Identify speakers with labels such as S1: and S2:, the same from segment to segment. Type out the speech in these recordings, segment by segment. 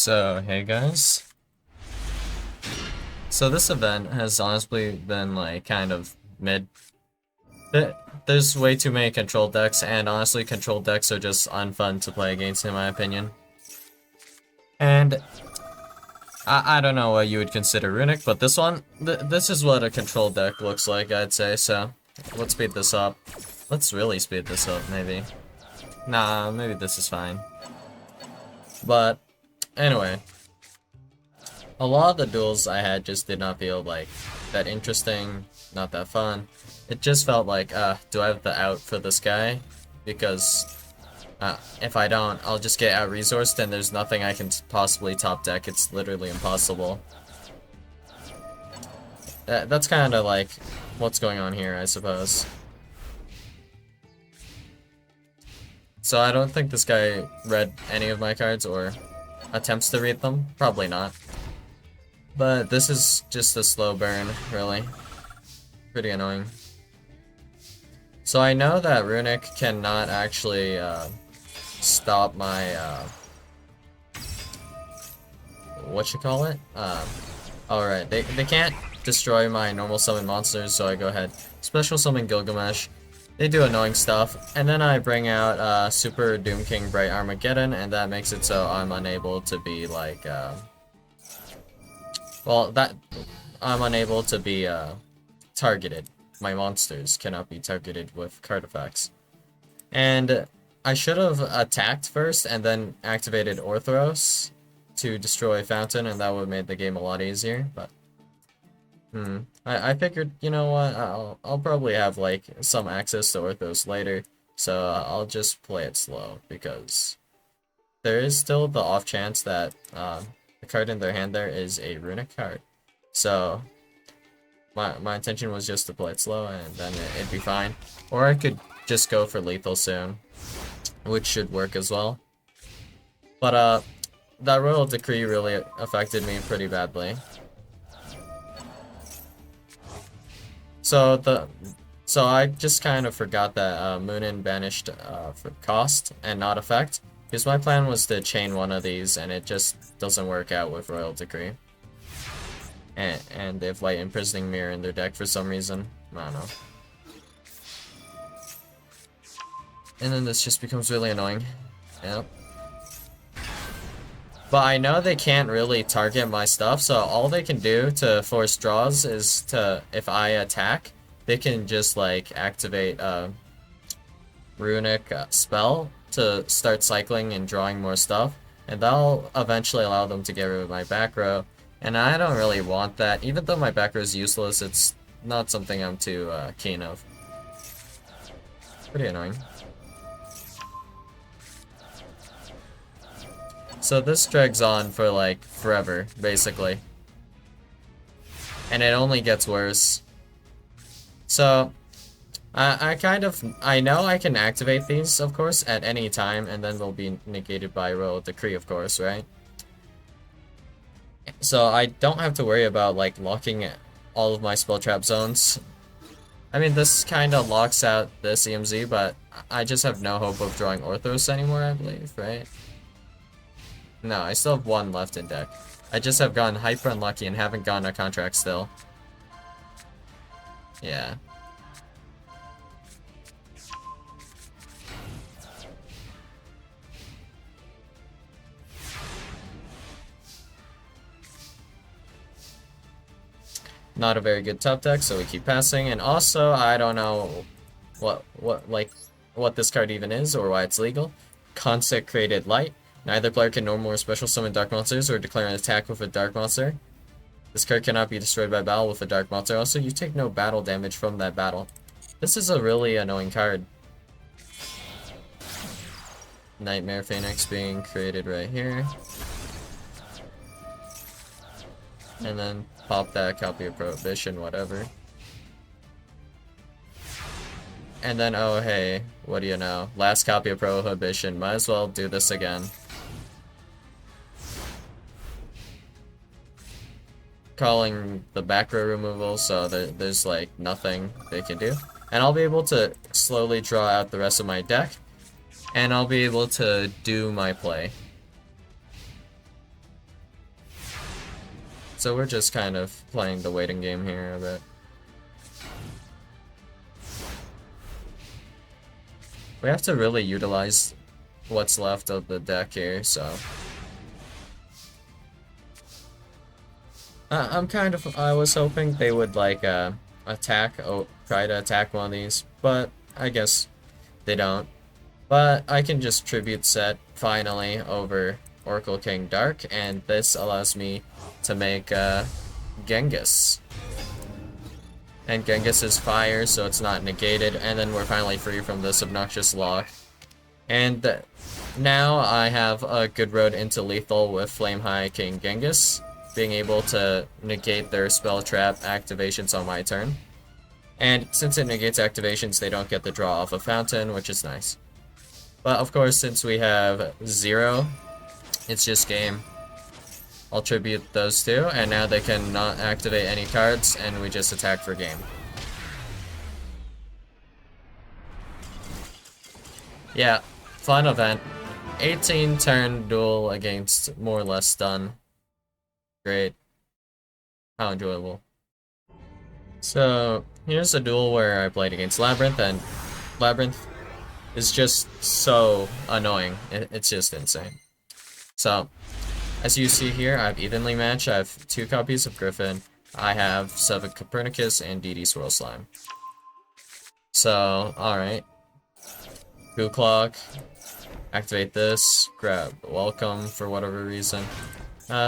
S1: So, hey guys. So this event has honestly been like kind of mid. There's way too many control decks, and honestly control decks are just unfun to play against in my opinion. And I don't know what you would consider runic, but this one, this is what a control deck looks like, I'd say, so let's speed this up. Let's really speed this up, maybe. Nah, maybe this is fine. But, anyway. A lot of the duels I had just did not feel like that interesting, not that fun. It just felt like, do I have the out for this guy? Because if I don't, I'll just get out-resourced and there's nothing I can possibly top deck. It's literally impossible. That's kind of like what's going on here, I suppose. So I don't think this guy read any of my cards or attempts to read them. Probably not. But this is just a slow burn, really. Pretty annoying. So I know that Runic cannot actually stop my, whatchamacallit? Alright, they can't destroy my normal summon monsters, so I go ahead, special summon Gilgamesh. They do annoying stuff, and then I bring out Super Doom King Bright Armageddon, and that makes it so I'm unable to be like, well, I'm unable to be targeted. My monsters cannot be targeted with card effects. And I should have attacked first and then activated Orthros to destroy Fountain, and that would have made the game a lot easier, but I figured, you know what, I'll probably have like some access to Orthros later, so I'll just play it slow, because there is still the off chance that the card in their hand there is a runic card. So my intention was just to play it slow and then it'd be fine. Or I could just go for lethal soon, which should work as well. But that Royal Decree really affected me pretty badly. So I just kind of forgot that Moonin banished for cost and not effect. Because my plan was to chain one of these, and it just doesn't work out with Royal Decree. And they have Light Imprisoning Mirror in their deck for some reason. I don't know. And then this just becomes really annoying. Yep. But I know they can't really target my stuff, so all they can do to force draws is to, if I attack, they can just like activate a runic spell to start cycling and drawing more stuff, and that'll eventually allow them to get rid of my back row, and I don't really want that. Even though my back row is useless, it's not something I'm too keen of. Pretty annoying. So this drags on for like forever, basically. And it only gets worse. So I know I can activate these, of course, at any time, and then they'll be negated by Royal Decree, of course, right? So I don't have to worry about, like, locking all of my spell trap zones. I mean, this kind of locks out this EMZ, but I just have no hope of drawing Orthros anymore, I believe, right? No, I still have one left in deck. I just have gotten hyper unlucky and haven't gotten a contract still. Yeah. Not a very good top deck, so we keep passing. And also, I don't know what this card even is or why it's legal. Consecrated Light. Neither player can normal or special summon dark monsters or declare an attack with a dark monster. This card cannot be destroyed by battle with a dark monster. Also, you take no battle damage from that battle. This is a really annoying card. Nightmare Phoenix being created right here. And then pop that copy of Prohibition, whatever. And then, oh hey, what do you know? Last copy of Prohibition, might as well do this again. Calling the back row removal, so there's like nothing they can do. And I'll be able to slowly draw out the rest of my deck, and I'll be able to do my play. So we're just kind of playing the waiting game here a bit. We have to really utilize what's left of the deck here, so... I was hoping they would, like, try to attack one of these, but I guess they don't. But I can just tribute set, finally, over Oracle King Dark, and this allows me to make, Genghis. And Genghis is fire, so it's not negated, and then we're finally free from this obnoxious lock. And now I have a good road into lethal with Flame High King Genghis, being able to negate their spell trap activations on my turn. And since it negates activations, they don't get the draw off a fountain, which is nice. But of course, since we have 0, it's just game. I'll tribute those two, and now they can not activate any cards, and we just attack for game. Yeah, fun event. 18 turn duel against more or less stun. Great. How enjoyable. So, here's a duel where I played against Labyrinth, and Labyrinth is just so annoying. It's just insane. So, as you see here, I have evenly matched. I have 2 copies of Griffin. I have 7 Copernicus and DD Swirl Slime. So, alright. Goo Clock. Activate this. Grab Welcome for whatever reason.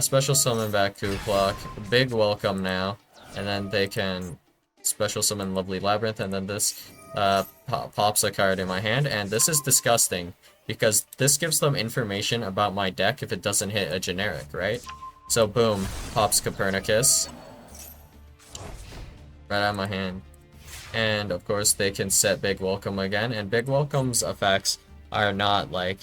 S1: Special summon back Goo Clock. Big Welcome now. And then they can special summon Lovely Labyrinth, and then this pops a card in my hand, and this is disgusting, because this gives them information about my deck if it doesn't hit a generic, right? So boom, pops Copernicus. Right out of my hand. And of course they can set Big Welcome again, and Big Welcome's effects are not, like,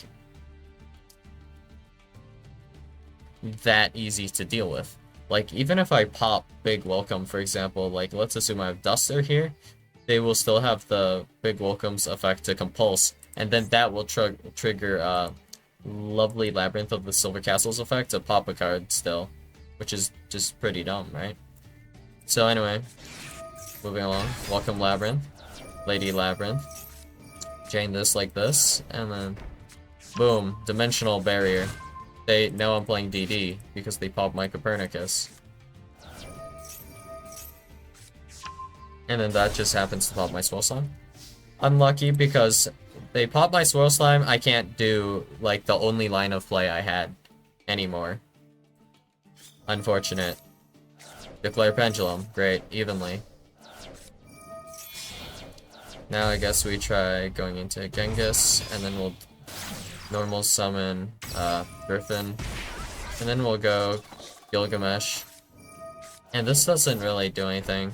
S1: that easy to deal with. Like, even if I pop Big Welcome, for example, like, let's assume I have Duster here, they will still have the Big Welcome's effect to Compulse, and then that will trigger Lovely Labyrinth of the Silver Castles effect to pop a card still, which is just pretty dumb, right? So anyway, moving along. Welcome Labyrinth, Lady Labyrinth, chain this like this, and then boom, Dimensional Barrier. They know I'm playing DD because they popped my Copernicus. And then that just happens to pop my Swirl Slime. Unlucky because they pop my Swirl Slime, I can't do, like, the only line of play I had anymore. Unfortunate. Declare Pendulum. Great. Evenly. Now I guess we try going into Genghis, and then we'll normal summon Griffin, and then we'll go Gilgamesh. And this doesn't really do anything.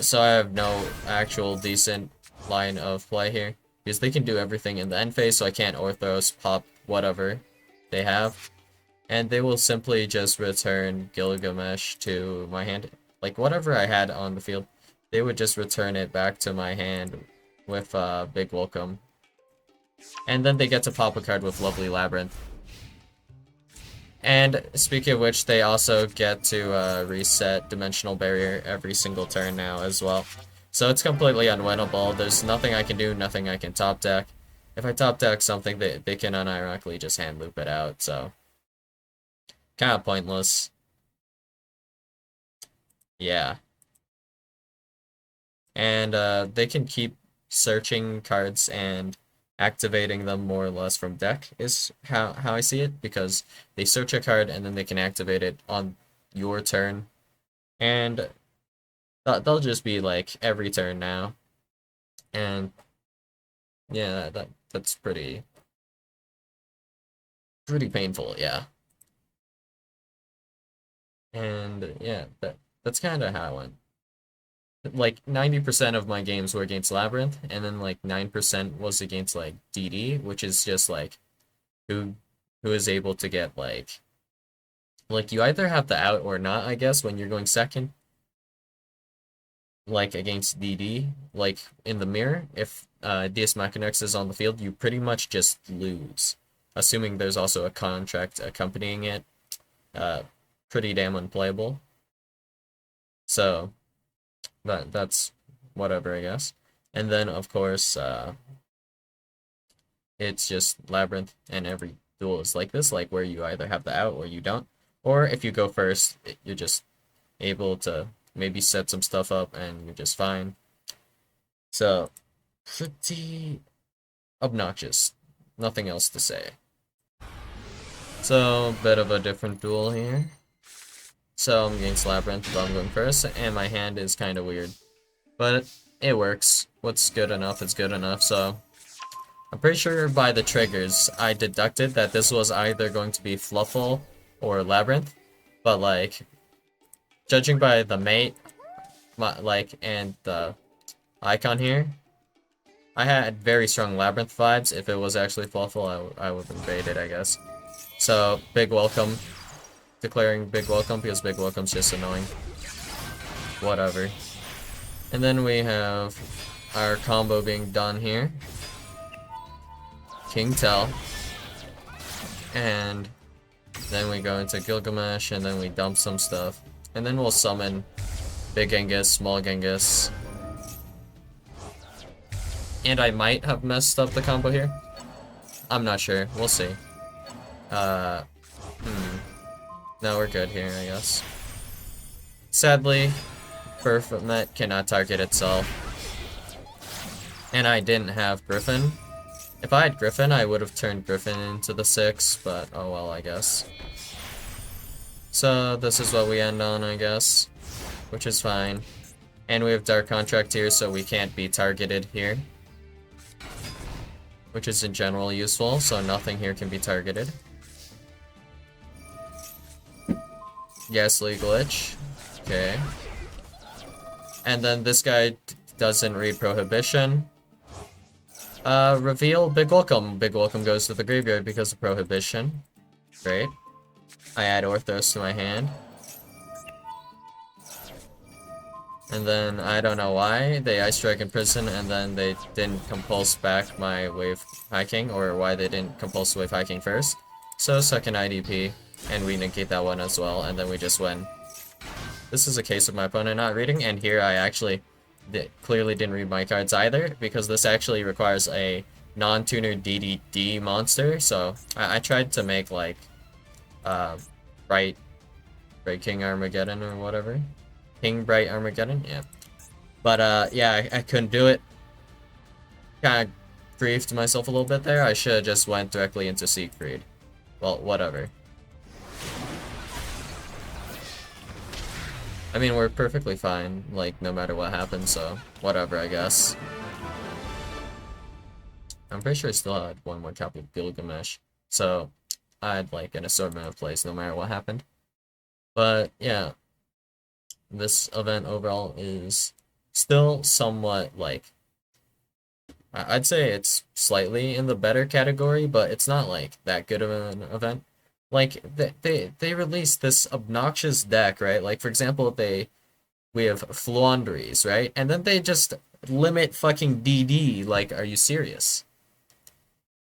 S1: So I have no actual decent line of play here, because they can do everything in the end phase, so I can't Orthros, pop whatever they have. And they will simply just return Gilgamesh to my hand. Like, whatever I had on the field, they would just return it back to my hand with Big Welcome. And then they get to pop a card with Lovely Labyrinth. And speaking of which, they also get to reset Dimensional Barrier every single turn now as well. So it's completely unwinnable. There's nothing I can do, nothing I can top deck. If I top deck something, they can unironically just hand loop it out, so kind of pointless. Yeah. And they can keep searching cards and activating them more or less from deck is how I see it, because they search a card and then they can activate it on your turn. And they'll just be like every turn now. And yeah, that's pretty painful, yeah. And yeah, that's kind of how it went. Like 90% of my games were against Labyrinth, and then like 9% was against like DD, which is just like who is able to get like you either have the out or not, I guess, when you're going second. Like against DD, like in the mirror, if DS Machinex is on the field, you pretty much just lose. Assuming there's also a contract accompanying it. pretty damn unplayable. So that's whatever, I guess. And then of course, it's just Labyrinth, and every duel is like this, like where you either have the out or you don't. Or if you go first, you're just able to maybe set some stuff up and you're just fine. So, pretty obnoxious. Nothing else to say. So, bit of a different duel here. So, I'm against Labyrinth, but I'm going first, and my hand is kind of weird. But it works. What's good enough is good enough, so I'm pretty sure by the triggers, I deducted that this was either going to be Fluffle or Labyrinth, but like, judging by the mate, and the icon here, I had very strong Labyrinth vibes. If it was actually Fluffle, I would have invaded, I guess. So, big welcome. Declaring big welcome because big welcome's just annoying. Whatever. And then we have our combo being done here. King Tell. And then we go into Gilgamesh, and then we dump some stuff. And then we'll summon Big Genghis, Small Genghis. And I might have messed up the combo here. I'm not sure. We'll see. No, we're good here, I guess. Sadly, Baphomet cannot target itself. And I didn't have Griffin. If I had Griffin, I would have turned Griffin into the 6, but oh well, I guess. So, this is what we end on, I guess. Which is fine. And we have Dark Contract here, so we can't be targeted here. Which is in general useful, so nothing here can be targeted. Ghastly Glitch. Okay. And then this guy doesn't read Prohibition. Reveal Big Welcome. Big Welcome goes to the graveyard because of Prohibition. Great. I add Orthos to my hand. And then, I don't know why, they Ice Strike in Prison, and then they didn't compulse back my Wave High King, or why they didn't compulse Wave High King first. So, second IDP, and we negate that one as well, and then we just win. This is a case of my opponent not reading, and here I actually clearly didn't read my cards either, because this actually requires a non-tuner DDD monster, so I tried to make, like, Bright King Armageddon or whatever. King Bright Armageddon, yeah. But, yeah, I couldn't do it. Kind of griefed myself a little bit there. I should have just went directly into Siegfried. Well, whatever. I mean, we're perfectly fine, like, no matter what happens, so whatever, I guess. I'm pretty sure I still had one more copy of Gilgamesh, so I had, like, an assortment of plays no matter what happened. But, yeah. This event overall is still somewhat, like, I'd say it's slightly in the better category, but it's not, like, that good of an event. Like, they released this obnoxious deck, right? Like, for example, we have Fluandries, right? And then they just limit fucking DD, like, are you serious?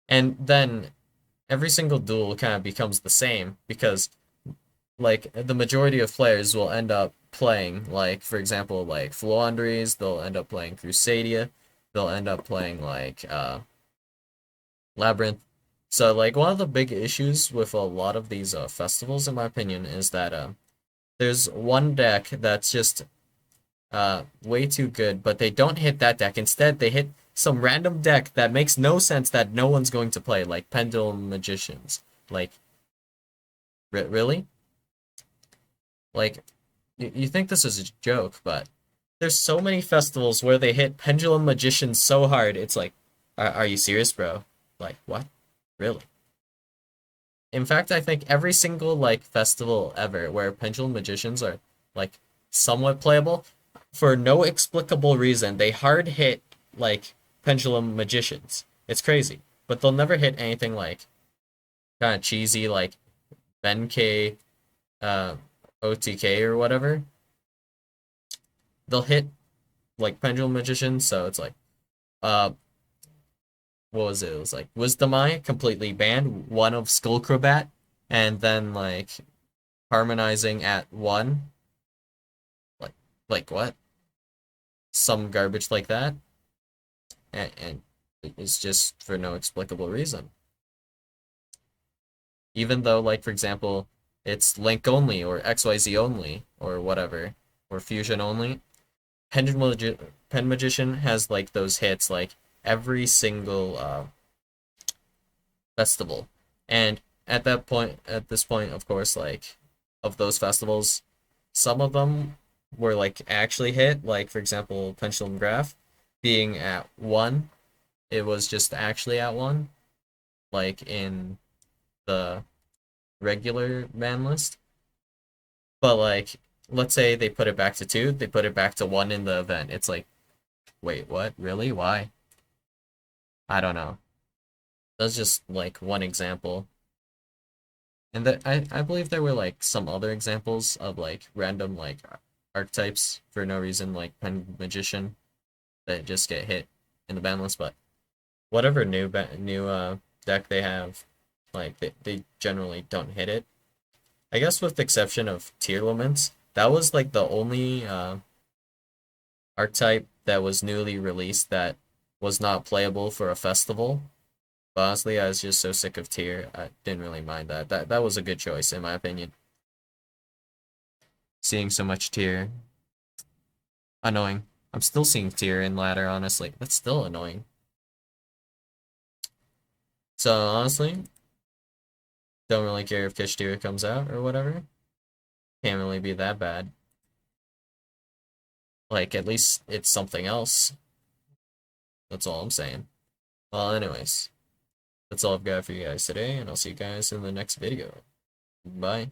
S1: And then every single duel kind of becomes the same, because, like, the majority of players will end up playing, like, for example, like, Fluandries, they'll end up playing Crusadia, they'll end up playing, like, Labyrinth. So, like, one of the big issues with a lot of these festivals, in my opinion, is that there's one deck that's just way too good, but they don't hit that deck. Instead, they hit some random deck that makes no sense that no one's going to play, like Pendulum Magicians. Like, really? Like, you think this is a joke, but there's so many festivals where they hit Pendulum Magicians so hard, it's like, are you serious, bro? Like, what? Really? In fact, I think every single, like, festival ever where Pendulum Magicians are, like, somewhat playable, for no explicable reason, they hard hit, like, Pendulum Magicians. It's crazy. But they'll never hit anything, like, kind of cheesy, like, Benkei, OTK or whatever. They'll hit, like, Pendulum Magicians, so it's like, what was it? It was like Wisdom Eye completely banned, one of Skullcrobat, and then like harmonizing at 1, like what? Some garbage like that, and it's just for no explicable reason. Even though, like, for example, it's Link only, or XYZ only, or whatever, or Fusion only. Pen Magician has, like, those hits, like, every single festival. And at this point, of course, like, of those festivals, some of them were, like, actually hit, like, for example, Pendulum Graph being at 1, it was just actually at 1, like, in the regular ban list. But like, let's say they put it back to 2, they put it back to 1 in the event. It's like, wait, what? Really? Why? I don't know. That's just like one example. And that I believe there were like some other examples of like random like archetypes for no reason, like Pen Magician, that just get hit in the ban list. But whatever new deck they have, like they generally don't hit it. I guess with the exception of Tier Laments, that was like the only archetype that was newly released that was not playable for a festival. But honestly, I was just so sick of Tier, I didn't really mind that. That was a good choice in my opinion. Seeing so much Tier, annoying. I'm still seeing Tier in ladder, honestly. That's still annoying. So honestly, don't really care if Kish Tier comes out or whatever. Can't really be that bad. Like at least it's something else. That's all I'm saying. Well, anyways, that's all I've got for you guys today, and I'll see you guys in the next video. Bye.